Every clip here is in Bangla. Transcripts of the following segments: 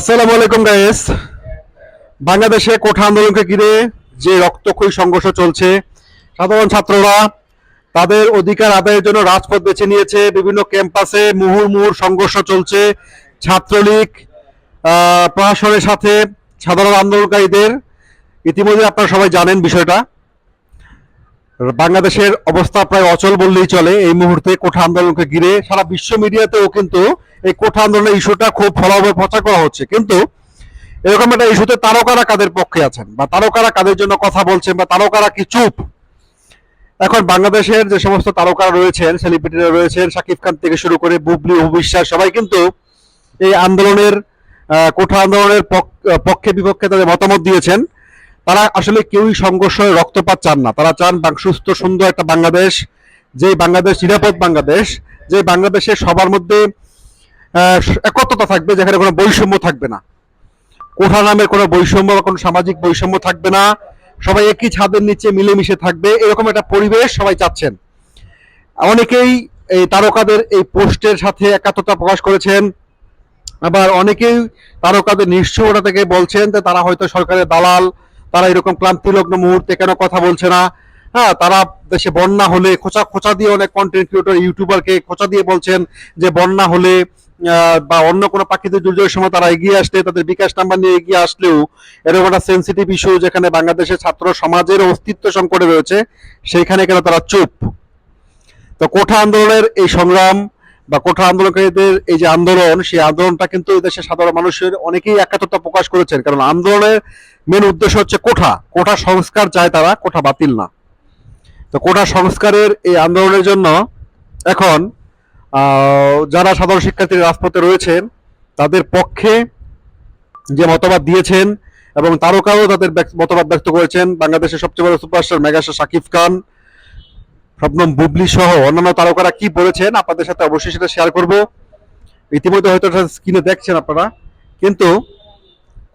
আসসালামু আলাইকুম গাইস। বাংলাদেশে কোঠা আন্দোলনকে ঘিরে যে রক্তক্ষয়ী সংঘর্ষ চলছে, সাধারণ ছাত্ররা তাদের অধিকার আদায়ের জন্য রাজপথ বেছে নিয়েছে। বিভিন্ন ক্যাম্পাসে মুহুর্মুহুর সংঘর্ষ চলছে। ছাত্রলীগ প্রশাসনের সাথে সাধারণ আন্দোলনকারীদের, ইতিমধ্যে আপনারা সবাই জানেন বিষয়টা। বাংলাদেশের অবস্থা প্রায় অচল বললেই চলে এই মুহূর্তে কোঠা আন্দোলনকে ঘিরে। সারা বিশ্ব মিডিয়াতেও কিন্তু এই কোঠা আন্দোলনের ইস্যুটা খুব ভালোভাবে প্রচার করা হচ্ছে, কিন্তু এরকম একটা ইস্যুতে তারকারা কাদের পক্ষে আছেন বা তারকারা কাদের জন্য কথা বলছেন বা তারকারা কি চুপ? এখন বাংলাদেশের যে সমস্ত তারকারা রয়েছেন, সেলিব্রিটিরা রয়েছেন, শাকিব খান থেকে শুরু করে বুবলি, অভিশ্বাস, সবাই কিন্তু এই আন্দোলনের কোঠা আন্দোলনের পক্ষে বিপক্ষে তাদের মতামত দিয়েছেন। তারা আসলে কেউই সংঘর্ষ রক্তপাত চান না। তারা চান সুস্থ সুন্দর একটা বাংলাদেশ, যে বাংলাদেশ নিরাপদ বাংলাদেশ, যে বাংলাদেশে সবার মধ্যে একত্রতা থাকবে, যেখানে কোনো বৈষম্য থাকবে না, কোঠা নামের কোনো বৈষম্য বা কোনো সামাজিক বৈষম্য থাকবে না, সবাই একই ছাদের নিচে মিলেমিশে থাকবে, এরকম একটা পরিবেশ সবাই চাচ্ছেন। অনেকেই এই তারকাদের এই পোস্টের সাথে একাত্মতা প্রকাশ করেছেন, আবার অনেকেই তারকাদের নিশ্চয়তা থেকে বলছেন যে তারা হয়তো সরকারের দালাল, তারা এরকম ক্লান্তিলগ্ন মুহূর্তে কেন কথা বলছে না। হ্যাঁ, তারা দেশে বন্যা হলে খোঁচা খোঁচা দিয়ে অনেক কন্টেন্ট ক্রিয়েটর, ইউটিউবারকে খোঁচা দিয়ে বলছেন যে বন্যা হলে বা অন্য কোনো প্রাকৃতিক দুর্যোগের সময় তারা এগিয়ে আসলে, তাদের বিকাশ নাম্বার নিয়ে এগিয়ে আসলেও এরকম একটা সেন্সিটিভ ইস্যু যেখানে বাংলাদেশের ছাত্র সমাজের অস্তিত্ব সংকটে রয়েছে, সেইখানে কেন তারা চুপ? তো কোঠা আন্দোলনের এই সংগ্রাম বা কোঠা আন্দোলনকারীদের এই যে আন্দোলন, সেই আন্দোলনটা কিন্তু এই দেশের সাধারণ মানুষের অনেকেই একাত্মতা প্রকাশ করেছেন। কারণ আন্দোলনের মেন উদ্দেশ্য হচ্ছে কোঠা সংস্কার চায় তারা, কোঠা বাতিল না। তো কোঠা সংস্কারের এই আন্দোলনের জন্য এখন যারা সাধারণ শিক্ষার্থীরা রাজপথে রয়েছেন তাদের পক্ষে যে মতামত দিয়েছেন, এবং তারকাও তাদের মতামত ব্যক্ত করেছেন। বাংলাদেশের সবচেয়ে বড় সুপারস্টার মেগাস্টার শাকিব খান, শবনম বুবলি সহ অন্যান্য তারকারা কি বলেছেন আপনাদের সাথে অবশ্যই সেটা শেয়ার করব। ইতিমধ্যে হয়তো স্ক্রিনে দেখছেন আপনারা। কিন্তু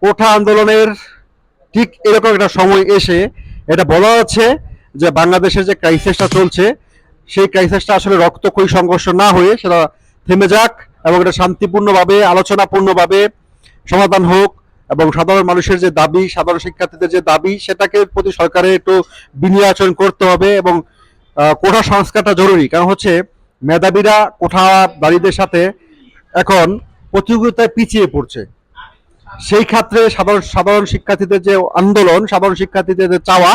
কোঠা আন্দোলনের ঠিক এরকম একটা সময় এসে এটা বলা হচ্ছে যে বাংলাদেশের যে ক্রাইসিসটা চলছে, সেই ক্রাইসিসটা আসলে রক্তক্ষয়ী সংঘর্ষ না হয়ে সেটা থেমে যাক এবং এটা শান্তিপূর্ণভাবে, আলোচনাপূর্ণভাবে সমাধান হোক। এবং সাধারণ মানুষের যে দাবি, সাধারণ শিক্ষার্থীদের যে দাবি, সেটাকে প্রতি সরকারের একটু বিনিয়োগ আচরণ করতে হবে। এবং কোঠা সংস্কারটা জরুরি, কারণ হচ্ছে মেধাবীরা কোঠাদারীদের সাথে এখন প্রতিযোগিতায় পিছিয়ে পড়ছে। সেই ক্ষেত্রে সাধারণ শিক্ষার্থীদের যে আন্দোলন, সাধারণ শিক্ষার্থীদের যে চাওয়া,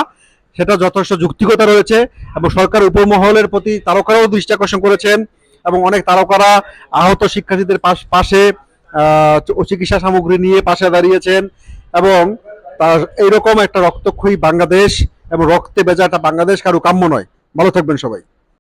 সেটা যথেষ্ট যুক্তিকতা রয়েছে। এবং সরকার উপমহলের প্রতি তারকারাও দৃষ্টি আকর্ষণ করেছেন, এবং অনেক তারকারা আহত শিক্ষার্থীদের পাশে চিকিৎসা সামগ্রী নিয়ে পাশে দাঁড়িয়েছেন। এবং তার এইরকম একটা রক্তক্ষয়ী বাংলাদেশ এবং রক্তে ভেজা একটা বাংলাদেশ কারো কাম্য নয়। ভালো থাকবেন সবাই।